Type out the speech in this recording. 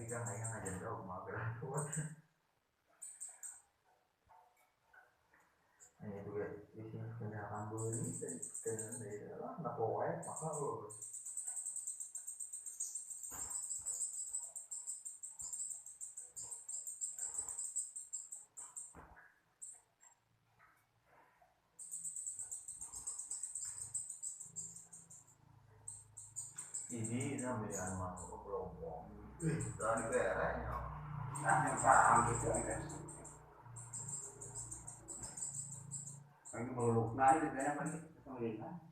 kan yang ngajar dong mau berlakuan. Nah itu ya di sini kendaraan beli dan dari dalam nak kawat maka lo ini namanya anak kelompok dari berenya nah yang paham gitu kan ini meluk naik dengan apa nih pemerintah